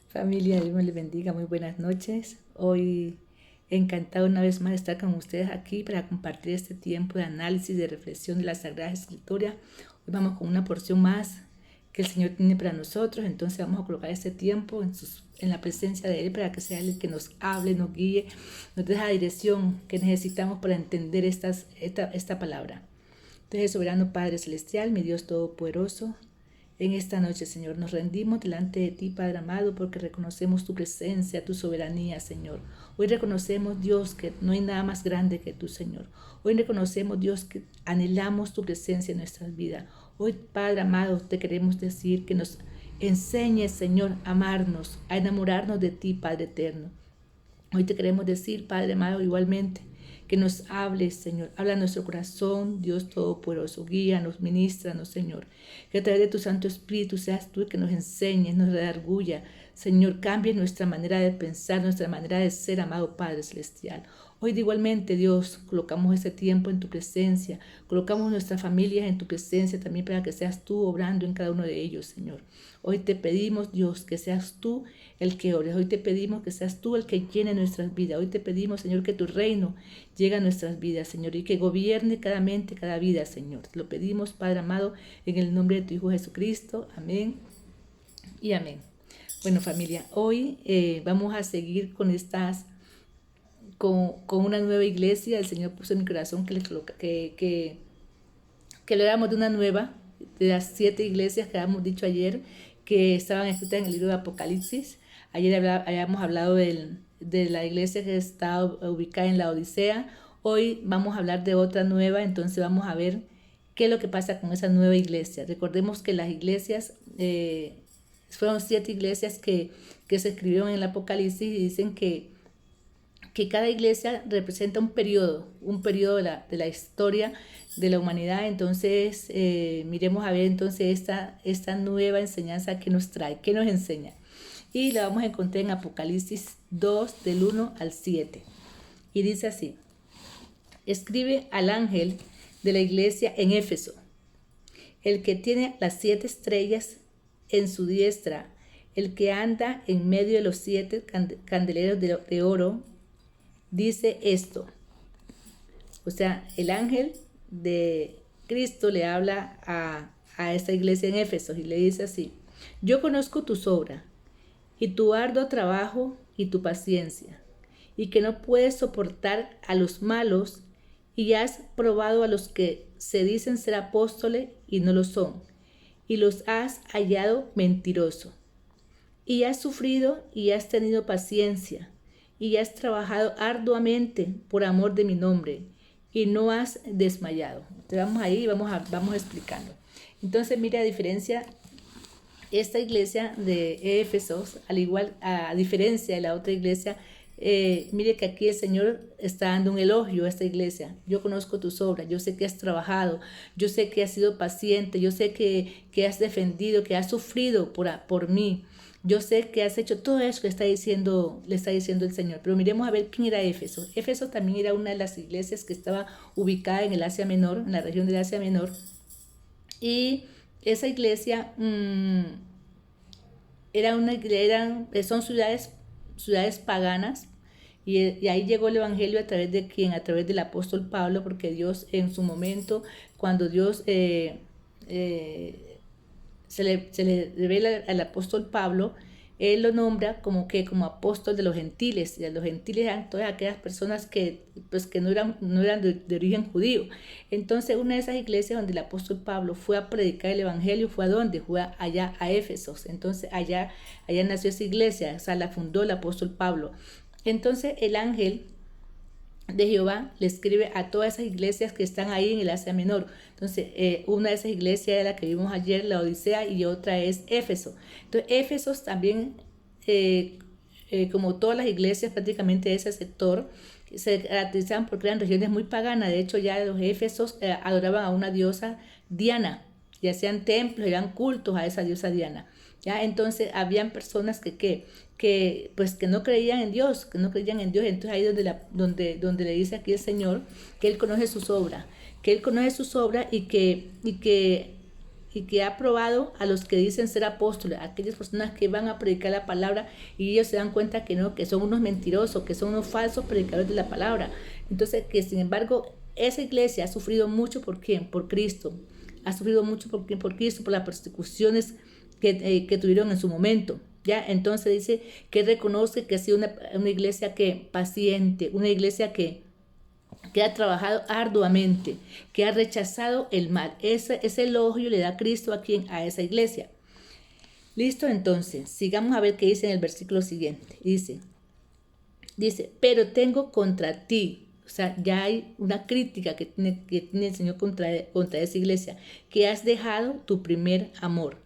Familia, Dios me les bendiga, muy buenas noches. Hoy encantado una vez más de estar con ustedes aquí para compartir este tiempo de análisis, de reflexión de las Sagradas Escrituras. Hoy vamos con una porción más que el Señor tiene para nosotros, entonces vamos a colocar este tiempo en la presencia de Él para que sea Él el que nos hable, nos guíe, nos dé la dirección que necesitamos para entender esta palabra. Entonces, soberano Padre Celestial, mi Dios Todopoderoso, en esta noche, Señor, nos rendimos delante de ti, Padre amado, porque reconocemos tu presencia, tu soberanía, Señor. Hoy reconocemos, Dios, que no hay nada más grande que tú, Señor. Hoy reconocemos, Dios, que anhelamos tu presencia en nuestras vidas. Hoy, Padre amado, te queremos decir que nos enseñes, Señor, a amarnos, a enamorarnos de ti, Padre eterno. Hoy te queremos decir, Padre amado, igualmente, que nos hables, Señor. Habla a nuestro corazón, Dios Todopoderoso. Guíanos, ministranos, Señor. Que a través de tu Santo Espíritu seas tú el que nos enseñes, nos redarguya. Señor, cambie nuestra manera de pensar, nuestra manera de ser, amado Padre Celestial. Hoy de igualmente, Dios, colocamos ese tiempo en tu presencia. Colocamos nuestras familias en tu presencia también para que seas tú obrando en cada uno de ellos, Señor. Hoy te pedimos, Dios, que seas tú el que ores. Hoy te pedimos que seas tú el que llene nuestras vidas. Hoy te pedimos, Señor, que tu reino llegue a nuestras vidas, Señor, y que gobierne cada mente, cada vida, Señor. Te lo pedimos, Padre amado, en el nombre de tu Hijo Jesucristo. Amén y amén. Bueno, familia, hoy vamos a seguir con una nueva iglesia. El Señor puso en mi corazón que lo éramos de una nueva, de las 7 iglesias que habíamos dicho ayer, que estaban escritas en el libro de Apocalipsis. Ayer habíamos hablado de la iglesia que está ubicada en la Odisea. Hoy vamos a hablar de otra nueva, entonces vamos a ver qué es lo que pasa con esa nueva iglesia. Recordemos que las iglesias, fueron 7 iglesias que se escribieron en el Apocalipsis y dicen que cada iglesia representa un periodo de la historia de la humanidad. Entonces, miremos a ver entonces esta nueva enseñanza que nos trae, que nos enseña. Y la vamos a encontrar en Apocalipsis 2, del 1 al 7. Y dice así: escribe al ángel de la iglesia en Éfeso, el que tiene las 7 estrellas en su diestra, el que anda en medio de los 7 candeleros de oro, dice esto. O sea, el ángel de Cristo le habla a esta iglesia en Éfeso y le dice así: yo conozco tus obras y tu arduo trabajo y tu paciencia, y que no puedes soportar a los malos, y has probado a los que se dicen ser apóstoles y no lo son, y los has hallado mentirosos. Y has sufrido y has tenido paciencia, y has trabajado arduamente por amor de mi nombre, y no has desmayado. Entonces vamos ahí y vamos explicando. Entonces, mira, a diferencia, esta iglesia de Éfesos, al igual, a diferencia de la otra iglesia, mire que aquí el Señor está dando un elogio a esta iglesia. Yo conozco tus obras, yo sé que has trabajado, yo sé que has sido paciente, yo sé que has defendido, que has sufrido por mí. Yo sé que has hecho todo eso que le está diciendo el Señor. Pero miremos a ver quién era Éfeso. Éfeso también era una de las iglesias que estaba ubicada en el Asia Menor, en la región del Asia Menor. Y esa iglesia son ciudades paganas. Y ahí llegó el Evangelio a través de quién, a través del apóstol Pablo, porque Dios en su momento, cuando Dios se le revela al apóstol Pablo, él lo nombra como apóstol de los gentiles. Y los gentiles eran todas aquellas personas que no eran de origen judío. Entonces, una de esas iglesias donde el apóstol Pablo fue a predicar el evangelio fue a donde, fue allá a Éfesos. Entonces, allá nació esa iglesia, o sea, la fundó el apóstol Pablo. Entonces, el ángel de Jehová le escribe a todas esas iglesias que están ahí en el Asia Menor. Entonces, una de esas iglesias es la que vimos ayer, la Odisea, y otra es Éfeso. Entonces, Éfeso también, como todas las iglesias prácticamente de ese sector, se caracterizaban porque eran regiones muy paganas. De hecho, ya los Éfesos adoraban a una diosa Diana, y hacían templos, eran cultos a esa diosa Diana. ¿Ya? Entonces, habían personas que no creían en Dios, entonces ahí donde le dice aquí el Señor que Él conoce sus obras, y que y que ha probado a los que dicen ser apóstoles, a aquellas personas que van a predicar la palabra y ellos se dan cuenta que no, que son unos mentirosos, que son unos falsos predicadores de la palabra. Entonces, que sin embargo, esa iglesia ha sufrido mucho. ¿Por quién? Por Cristo. Ha sufrido mucho por Cristo, por las persecuciones que tuvieron en su momento. ¿Ya? Entonces dice que reconoce que ha sido una iglesia que paciente, una iglesia que ha trabajado arduamente, que ha rechazado el mal. Ese elogio le da Cristo a esa iglesia. Listo, entonces, sigamos a ver qué dice en el versículo siguiente. Dice, pero tengo contra ti. O sea, ya hay una crítica que tiene el Señor contra esa iglesia, que has dejado tu primer amor.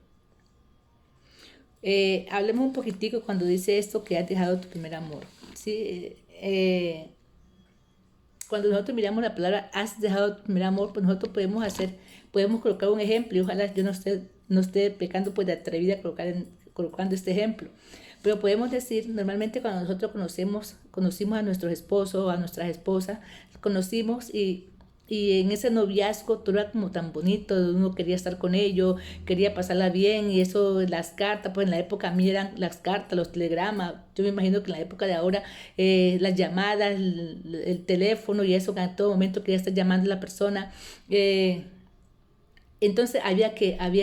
Hablemos un poquitico cuando dice esto, que has dejado tu primer amor. ¿Sí? Cuando nosotros miramos la palabra has dejado tu primer amor, pues nosotros podemos colocar un ejemplo, y ojalá yo no esté pecando pues de atrevida colocando este ejemplo. Pero podemos decir, normalmente cuando nosotros conocimos a nuestros esposos o a nuestras esposas, conocimos y en ese noviazgo todo era como tan bonito, uno quería estar con ellos, quería pasarla bien, y eso, las cartas, pues en la época a mí eran las cartas, los telegramas. Yo me imagino que en la época de ahora, las llamadas, el teléfono y eso, que en todo momento quería estar llamando a la persona. Entonces había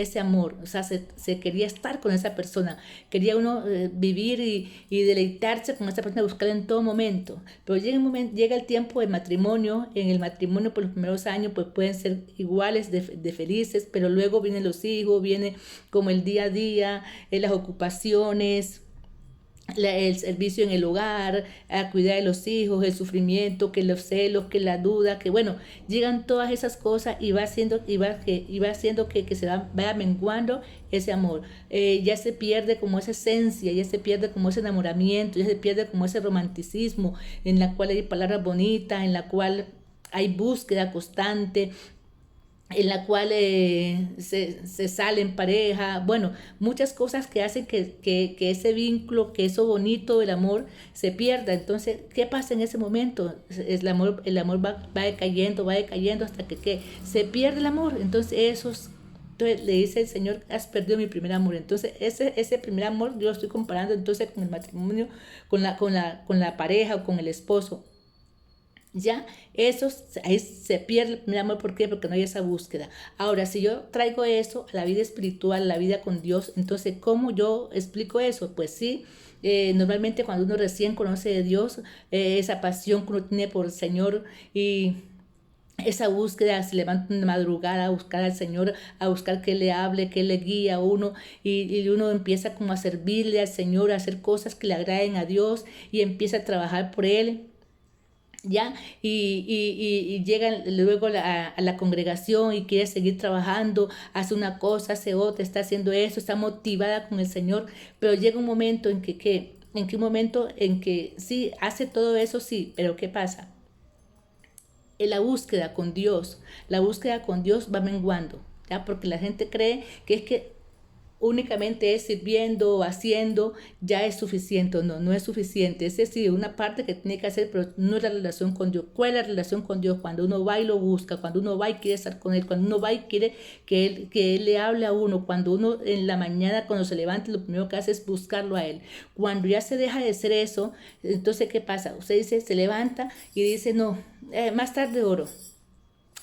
ese amor, o sea, se quería estar con esa persona, quería uno vivir y deleitarse con esa persona, buscarla en todo momento. Pero llega el tiempo del matrimonio. En el matrimonio por los primeros años pues pueden ser iguales de felices, pero luego vienen los hijos, viene como el día a día, las ocupaciones, el servicio en el hogar, a cuidar de los hijos, el sufrimiento, que los celos, que la duda, que bueno, llegan todas esas cosas y va haciendo que se vaya menguando ese amor. Ya se pierde como esa esencia, ya se pierde como ese enamoramiento, ya se pierde como ese romanticismo en la cual hay palabras bonitas, en la cual hay búsqueda constante, en la cual se sale en pareja, bueno, muchas cosas que hacen que ese vínculo, que eso bonito del amor se pierda. Entonces, ¿qué pasa en ese momento? El amor va decayendo hasta que se pierde el amor. Entonces le dice el Señor, has perdido mi primer amor. Entonces, ese primer amor yo lo estoy comparando entonces con el matrimonio, con la pareja o con el esposo. Ya, ahí se pierde el primer amor. ¿Por qué? Porque no hay esa búsqueda. Ahora, si yo traigo eso a la vida espiritual, a la vida con Dios, entonces, ¿cómo yo explico eso? Pues sí, normalmente cuando uno recién conoce de Dios, esa pasión que uno tiene por el Señor y esa búsqueda, se levanta de madrugada a buscar al Señor, a buscar que le hable, que le guíe a uno, y uno empieza como a servirle al Señor, a hacer cosas que le agraden a Dios y empieza a trabajar por Él. ¿Ya? Y llega luego a la congregación y quiere seguir trabajando, hace una cosa, hace otra, está haciendo eso, está motivada con el Señor, pero llega un momento en que sí, hace todo eso, sí, pero ¿qué pasa? En la búsqueda con Dios va menguando, ¿ya? Porque la gente cree que es que únicamente es sirviendo o haciendo, ya es suficiente. No es suficiente. Es decir, una parte que tiene que hacer, pero no es la relación con Dios. ¿Cuál es la relación con Dios? Cuando uno va y lo busca, cuando uno va y quiere estar con Él, cuando uno va y quiere que Él le hable a uno, cuando uno en la mañana, cuando se levanta, lo primero que hace es buscarlo a Él. Cuando ya se deja de hacer eso, entonces, ¿qué pasa? Usted dice, se levanta y dice, no, más tarde oro.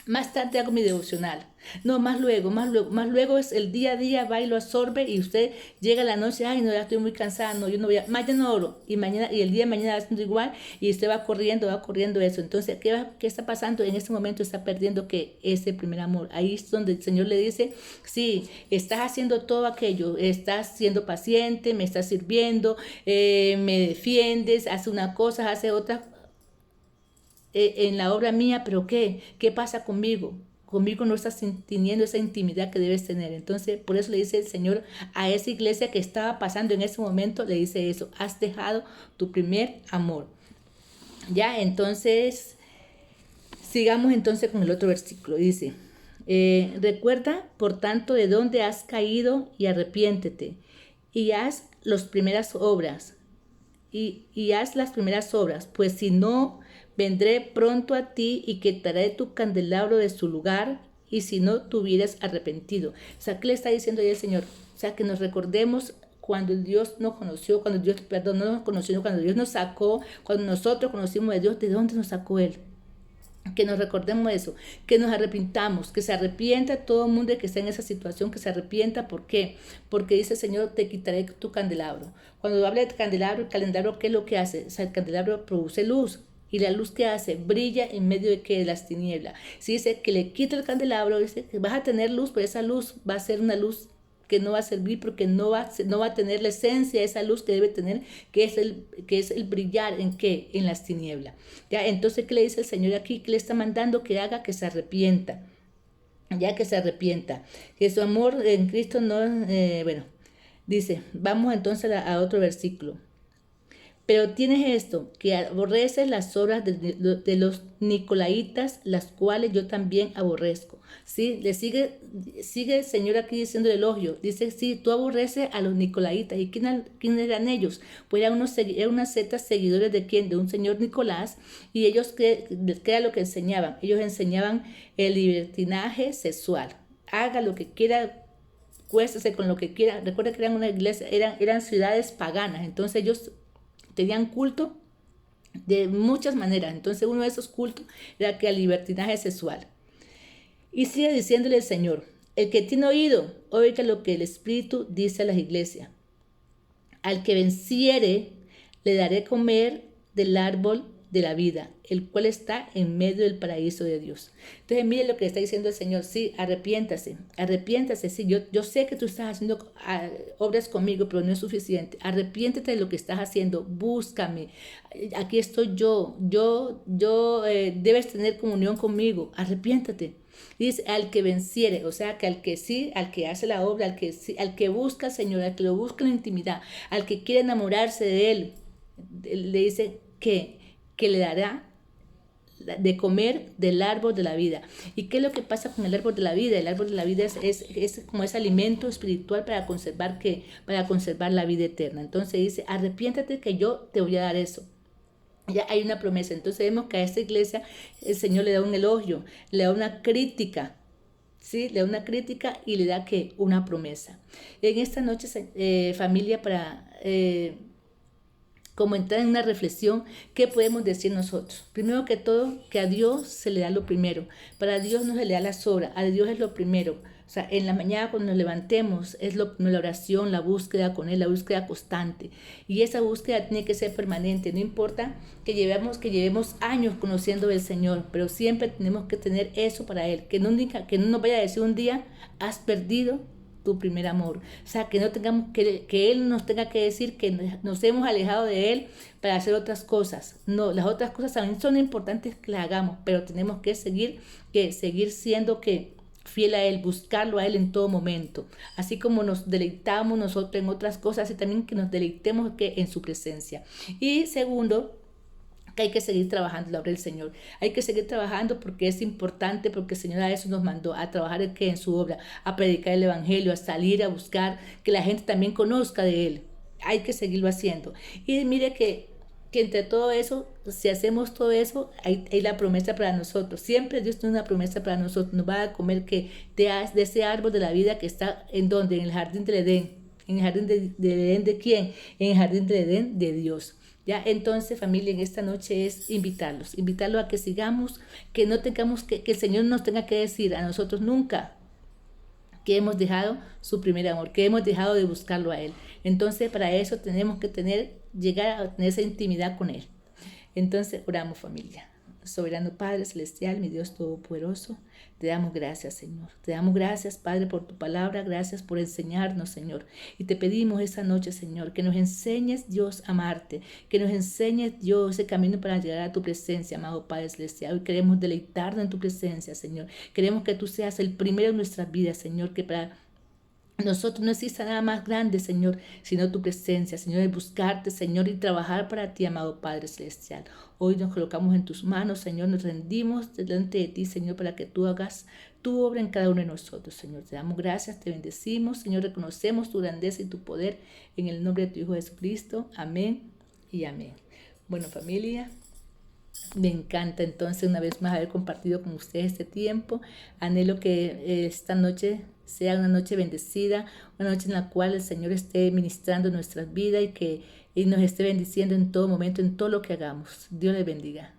Más tarde hago mi devocional. No, más luego es el día a día, va y lo absorbe, y usted llega a la noche, ay, no, ya estoy muy cansada, no, yo no voy a, mañana oro, y el día de mañana va haciendo igual, y usted va corriendo eso. Entonces, ¿qué está pasando? En este momento está perdiendo ese primer amor. Ahí es donde el Señor le dice, sí, estás haciendo todo aquello, estás siendo paciente, me estás sirviendo, me defiendes, hace una cosa, hace otra, en la obra mía, pero ¿qué pasa conmigo? Conmigo no estás teniendo esa intimidad que debes tener. Entonces, por eso le dice el Señor a esa iglesia que estaba pasando en ese momento, le dice eso, has dejado tu primer amor. Ya, entonces, sigamos entonces con el otro versículo. Dice, recuerda, por tanto, de dónde has caído y arrepiéntete y haz las primeras obras. Y haz las primeras obras, pues si no, vendré pronto a ti y quitaré tu candelabro de su lugar y si no te hubieras arrepentido. O sea, ¿qué le está diciendo ahí el Señor? O sea, que nos recordemos cuando Dios nos conoció, cuando Dios, perdón, no nos conoció, cuando Dios nos sacó, cuando nosotros conocimos a Dios, ¿de dónde nos sacó Él? Que nos recordemos eso, que nos arrepintamos, que se arrepienta todo el mundo que está en esa situación, que se arrepienta. ¿Por qué? Porque dice el Señor, te quitaré tu candelabro. Cuando habla de candelabro, el candelabro, ¿qué es lo que hace? O sea, el candelabro produce luz. ¿Y la luz que hace? Brilla en medio de ¿qué? De las tinieblas. Si dice que le quita el candelabro, dice que vas a tener luz, pero esa luz va a ser una luz que no va a servir porque no va a tener la esencia de esa luz que debe tener, que es el brillar en qué, en las tinieblas. ¿Ya? Entonces, ¿qué le dice el Señor aquí? ¿Qué le está mandando? Que haga, que se arrepienta, ya que se arrepienta, que su amor en Cristo no, bueno, dice, vamos entonces a otro versículo. Pero tienes esto, que aborreces las obras de los nicolaítas, las cuales yo también aborrezco. ¿Sí? Le sigue el Señor aquí diciendo el elogio. Dice, sí, tú aborreces a los nicolaítas. ¿Y quién eran ellos? Pues eran unas sectas seguidores de quién, de un señor Nicolás. Y ellos, ¿qué era lo que enseñaban? Ellos enseñaban el libertinaje sexual. Haga lo que quiera, cuéstese con lo que quiera. Recuerda que eran una iglesia, eran ciudades paganas. Entonces ellos tenían culto de muchas maneras. Entonces uno de esos cultos era que el libertinaje sexual. Y sigue diciéndole el Señor, el que tiene oído, oiga lo que el Espíritu dice a las iglesias. Al que venciere, le daré comer del árbol de la vida, el cual está en medio del paraíso de Dios. Entonces mire lo que está diciendo el Señor, sí, arrepiéntase, sí, yo sé que tú estás haciendo obras conmigo, pero no es suficiente. Arrepiéntete de lo que estás haciendo, búscame, aquí estoy debes tener comunión conmigo, arrepiéntate. Dice, al que venciere, o sea, que al que sí, al que hace la obra, al que busca al Señor, al que lo busca en la intimidad, al que quiere enamorarse de Él, le dice que le dará de comer del árbol de la vida. ¿Y qué es lo que pasa con el árbol de la vida? El árbol de la vida es como ese alimento espiritual para conservar la vida eterna. Entonces dice, arrepiéntate que yo te voy a dar eso. Ya hay una promesa. Entonces vemos que a esta iglesia el Señor le da un elogio, le da una crítica, ¿sí? Le da una crítica y le da ¿qué? Una promesa. En esta noche, familia, para como entrar en una reflexión, ¿qué podemos decir nosotros? Primero que todo, que a Dios se le da lo primero. Para Dios no se le da la sobra, a Dios es lo primero. O sea, en la mañana cuando nos levantemos, la oración, la búsqueda con Él, la búsqueda constante. Y esa búsqueda tiene que ser permanente. No importa que llevemos años conociendo al Señor, pero siempre tenemos que tener eso para Él. Que no nos vaya a decir un día, has perdido tu primer amor. O sea, que no tengamos que Él nos tenga que decir que nos hemos alejado de Él para hacer otras cosas. No, las otras cosas también son importantes que las hagamos, pero tenemos que seguir siendo fiel a Él, buscarlo a Él en todo momento. Así como nos deleitamos nosotros en otras cosas, y también que nos deleitemos en su presencia. Y segundo, que hay que seguir trabajando la obra del Señor. Hay que seguir trabajando porque es importante, porque el Señor a eso nos mandó, a trabajar en su obra, a predicar el Evangelio, a salir, a buscar, que la gente también conozca de Él. Hay que seguirlo haciendo. Y mire que entre todo eso, si hacemos todo eso, hay la promesa para nosotros. Siempre Dios tiene una promesa para nosotros. Nos va a comer de ese árbol de la vida que está en donde, en el jardín del Edén. ¿En el jardín del Edén de quién? En el jardín del Edén de Dios. Ya, entonces, familia, en esta noche es invitarlos a que sigamos, que no tengamos que el Señor nos tenga que decir a nosotros nunca que hemos dejado su primer amor, que hemos dejado de buscarlo a Él. Entonces, para eso tenemos que llegar a tener esa intimidad con Él. Entonces, oramos, familia. Soberano Padre Celestial, mi Dios Todopoderoso, te damos gracias, Señor. Te damos gracias, Padre, por tu palabra. Gracias por enseñarnos, Señor. Y te pedimos esta noche, Señor, que nos enseñes, Dios, a amarte. Que nos enseñes, Dios, ese camino para llegar a tu presencia, amado Padre Celestial. Hoy queremos deleitarnos en tu presencia, Señor. Queremos que tú seas el primero en nuestras vidas, Señor, que para nosotros no existe nada más grande, Señor, sino tu presencia, Señor, el buscarte, Señor, y trabajar para ti, amado Padre Celestial. Hoy nos colocamos en tus manos, Señor, nos rendimos delante de ti, Señor, para que tú hagas tu obra en cada uno de nosotros, Señor. Te damos gracias, te bendecimos, Señor, reconocemos tu grandeza y tu poder en el nombre de tu Hijo Jesucristo. Amén y amén. Bueno, familia, Me encanta entonces una vez más haber compartido con ustedes este tiempo. Anhelo que esta noche sea una noche bendecida, una noche en la cual el Señor esté ministrando nuestras vidas y que y nos esté bendiciendo en todo momento, en todo lo que hagamos. Dios les bendiga.